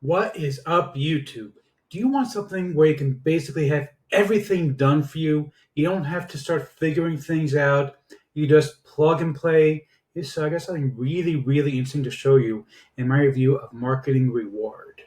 What is up, YouTube? Do you want something where you can basically have everything done for you? You don't have to start figuring things out. You just plug and play. So I got something really, really interesting to show you in my review of Marketing Reward.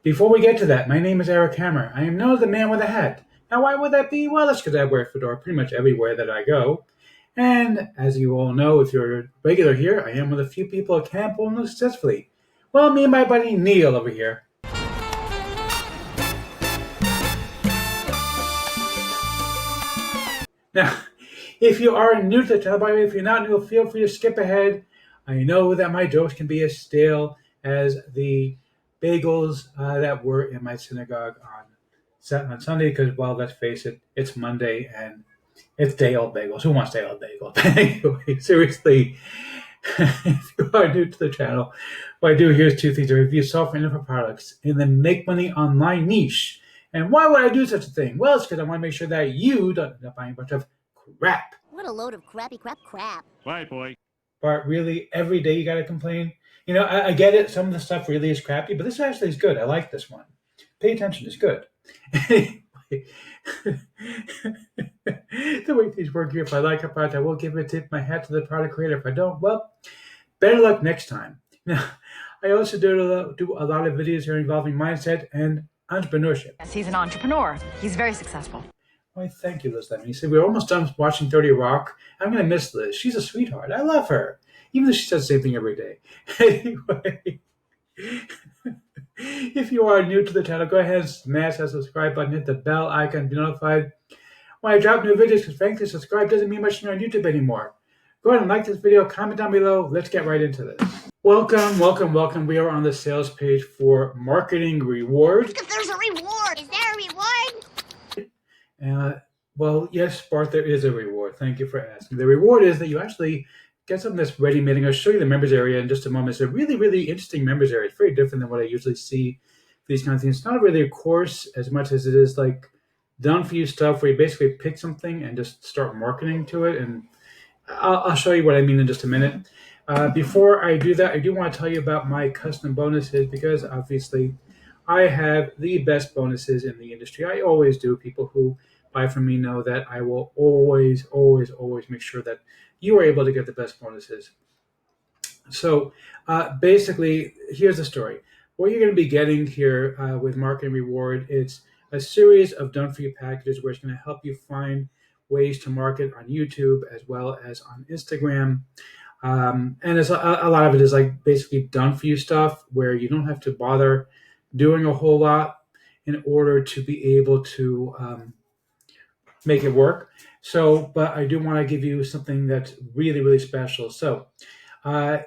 Before we get to that, my name is Eric Hammer. I am known as the man with a hat. Now, why would that be? Well, that's because I wear a fedora pretty much everywhere that I go. And as you all know, if you're a regular here, I am with a few people at camp who know successfully. Well, me and my buddy Neil over here. Now, if you are new to the channel, by the way, if you're not new, feel free to skip ahead. I know that my jokes can be as stale as the bagels that were in my synagogue on Sunday because, well, let's face it, it's Monday and it's day-old bagels. Who wants day-old bagels? But anyway, seriously, if you are new to the channel, what I do here is two things. I review software and info products in the make money online niche. And why would I do such a thing? Well, it's because I want to make sure that you don't end up buying a bunch of crap. What a load of crappy crap. Right, boy. But really, every day you got to complain. You know, I get it. Some of the stuff really is crappy, but this actually is good. I like this one. Pay attention. It's good. Anyway, the way things work here, if I like a product, I will give a tip my hat to the product creator. If I don't, well, better luck next time. Now, I also do a lot of videos here involving mindset and entrepreneurship. Yes, he's an entrepreneur. He's very successful. Why, thank you, Liz Lemon. He said, we're almost done watching 30 Rock. I'm going to miss Liz. She's a sweetheart. I love her, even though she says the same thing every day. Anyway, if you are new to the channel, go ahead and smash that subscribe button, hit the bell icon to be notified when I drop new videos, because frankly, subscribe doesn't mean much to me on YouTube anymore. Go ahead and like this video, comment down below. Let's get right into this. Welcome, welcome, welcome. We are on the sales page for Marketing Reward. If there's a reward, is there a reward? Well, yes, Bart, there is a reward. Thank you for asking. The reward is that you actually get something that's ready-made. I'm going to show you the members area in just a moment. It's a really, really interesting members area. It's very different than what I usually see for these kind of things. It's not really a course as much as it is like done-for-you stuff where you basically pick something and just start marketing to it. And I'll show you what I mean in just a minute. Before I do that, I do want to tell you about my custom bonuses because obviously I have the best bonuses in the industry. I always do. People who buy from me know that I will always, always, always make sure that you are able to get the best bonuses. So basically, here's the story. What you're going to be getting here with Marketing Reward, it's a series of done-for-you packages where it's going to help you find ways to market on YouTube as well as on Instagram. And it's a lot of it is like basically done-for-you stuff where you don't have to bother doing a whole lot in order to be able to make it work. So, but I do want to give you something that's really, really special. So what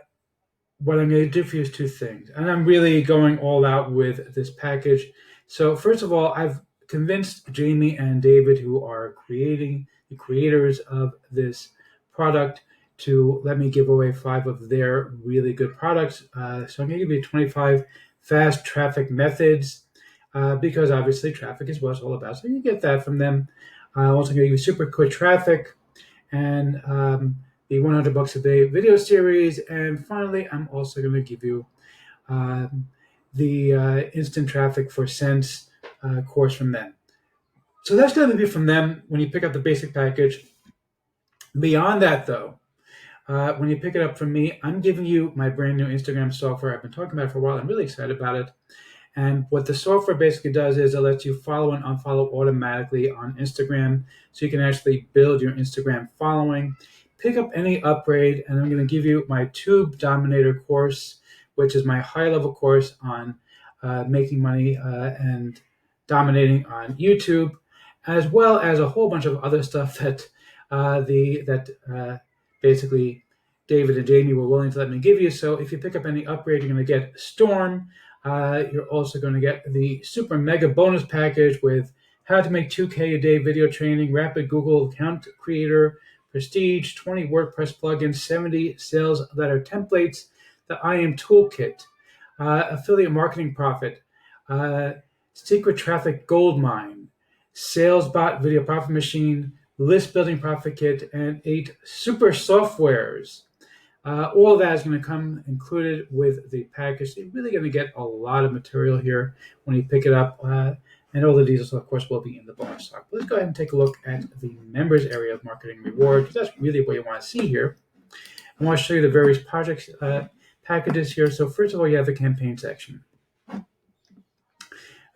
I'm going to do for you is two things. And I'm really going all out with this package. So first of all, I've convinced Jamie and David, who are the creators of this product, to let me give away 5 of their really good products. So I'm going to give you 25 fast traffic methods because obviously traffic is what it's all about. So you get that from them. I'm also going to give you super quick traffic and the 100 bucks a day video series. And finally, I'm also going to give you the instant traffic for cents course from them. So that's going to be from them when you pick up the basic package. Beyond that, though, when you pick it up from me, I'm giving you my brand new Instagram software. I've been talking about it for a while. I'm really excited about it. And what the software basically does is it lets you follow and unfollow automatically on Instagram. So you can actually build your Instagram following, pick up any upgrade, and I'm going to give you my Tube Dominator course, which is my high-level course on making money and dominating on YouTube, as well as a whole bunch of other stuff that basically David and Jamie were willing to let me give you. So if you pick up any upgrade, you're going to get Storm. You're also going to get the super mega bonus package with how to make 2K a day video training, rapid Google account creator, prestige, 20 WordPress plugins, 70 sales letter templates, the I Am Toolkit, affiliate marketing profit, secret traffic gold mine, sales bot video profit machine, list building profit kit, and 8 super softwares. All that is going to come included with the package. You're really going to get a lot of material here when you pick it up. And all the details, of course, will be in the bonus talk. Let's go ahead and take a look at the members area of marketing reward, because that's really what you want to see here. I want to show you the various projects packages here. So first of all, you have the campaign section.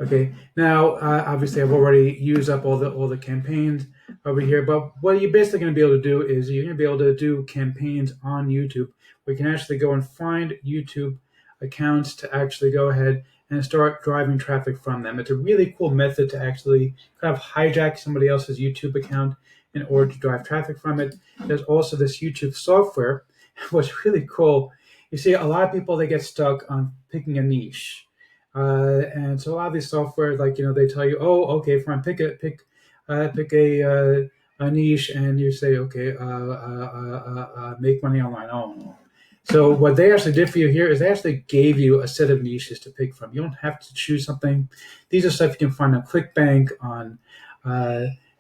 Okay, now obviously I've already used up all the campaigns over here, but what you're basically going to be able to do is you're going to be able to do campaigns on YouTube, where you can actually go and find YouTube accounts to actually go ahead and start driving traffic from them. It's a really cool method to actually kind of hijack somebody else's YouTube account in order to drive traffic from it. There's also this YouTube software. What's really cool, you see a lot of people, they get stuck on picking a niche. And so a lot of these software, like, they tell you, oh, okay, fine, pick a niche, and you say, okay, make money online. Oh, no. So what they actually did for you here is they actually gave you a set of niches to pick from. You don't have to choose something. These are stuff you can find on ClickBank, on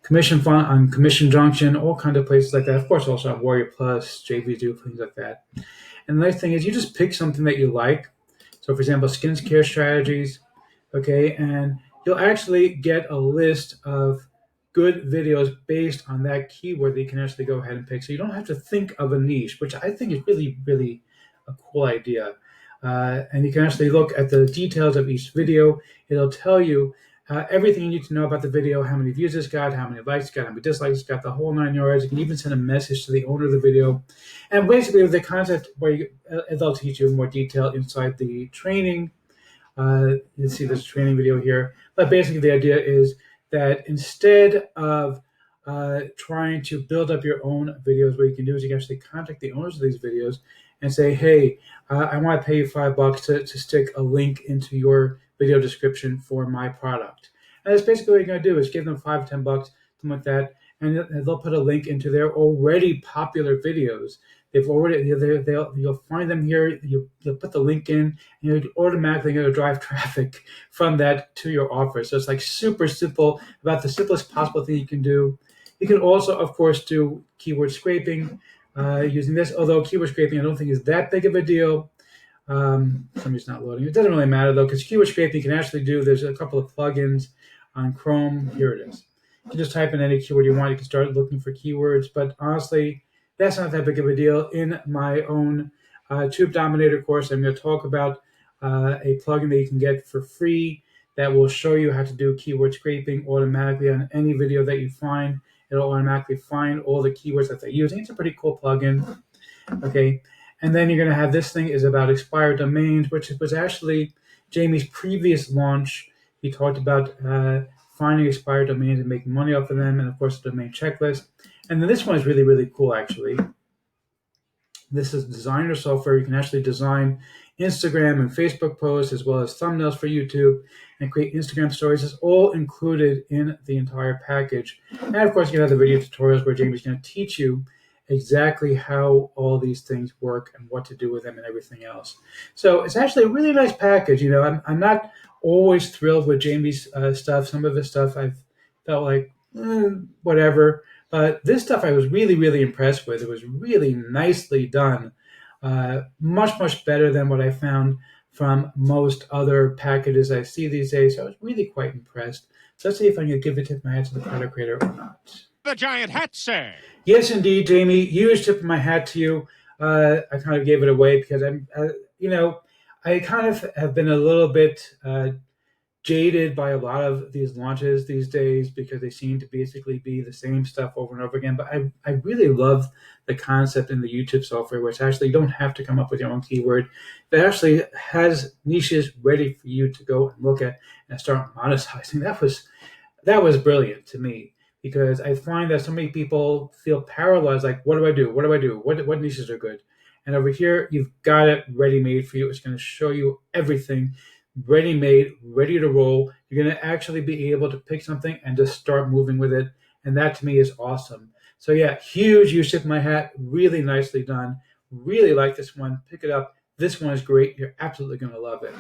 Commission Fund, on Commission Junction, all kinds of places like that. Of course, also on Warrior Plus, JVZoo, things like that. And the nice thing is you just pick something that you like. So, for example, skincare strategies, okay, and you'll actually get a list of good videos based on that keyword that you can actually go ahead and pick. So you don't have to think of a niche, which I think is really, really a cool idea. And you can actually look at the details of each video. It'll tell you everything you need to know about the video, how many views it's got, how many likes it's got, how many dislikes it's got, the whole 9 yards. You can even send a message to the owner of the video. And basically, with the concept where they'll teach you more detail inside the training. You see this training video here. But basically, the idea is that instead of trying to build up your own videos, what you can do is you can actually contact the owners of these videos and say, hey, I want to pay you $5 to stick a link into your video description for my product. And that's basically what you're going to do is give them $5, $10, something like that, and they'll put a link into their already popular videos. You'll find them here. You'll put the link in, and you're automatically going to drive traffic from that to your offer. So it's like super simple, about the simplest possible thing you can do. You can also, of course, do keyword scraping using this. Although keyword scraping, I don't think is that big of a deal. Somebody's not loading. It doesn't really matter though, because keyword scraping you can actually do. There's a couple of plugins on Chrome. Here it is. You can just type in any keyword you want. You can start looking for keywords. But honestly, that's not that big of a deal. In my own Tube Dominator course, I'm going to talk about a plugin that you can get for free that will show you how to do keyword scraping automatically on any video that you find. It'll automatically find all the keywords that they're using. It's a pretty cool plugin. Okay. And then you're going to have this thing is about expired domains, which was actually Jamie's previous launch. He talked about finding expired domains and making money off of them, and of course the domain checklist. And then this one is really, really cool, actually. This is designer software. You can actually design Instagram and Facebook posts as well as thumbnails for YouTube and create Instagram stories. It's all included in the entire package. And of course, you have the video tutorials where Jamie's going to teach you exactly how all these things work and what to do with them and everything else. So it's actually a really nice package. I'm not always thrilled with Jamie's stuff. Some of his stuff I've felt like whatever. But this stuff I was really, really impressed with. It was really nicely done. Much, much better than what I found from most other packages I see these days. So I was really quite impressed. So let's see if I can give a tip of my hat to the product creator or not. The giant hat, sir. Yes, indeed, Jamie. Huge tip of my hat to you. I kind of gave it away because I kind of have been a little bit jaded by a lot of these launches these days because they seem to basically be the same stuff over and over again. But I really love the concept in the YouTube software, which actually you don't have to come up with your own keyword. That actually has niches ready for you to go and look at and start monetizing. That was brilliant to me. Because I find that so many people feel paralyzed, like, what do I do? What do I do? What niches are good? And over here, you've got it ready-made for you. It's going to show you everything ready-made, ready to roll. You're going to actually be able to pick something and just start moving with it. And that, to me, is awesome. So, yeah, huge use tip of my hat. Really nicely done. Really like this one. Pick it up. This one is great. You're absolutely going to love it.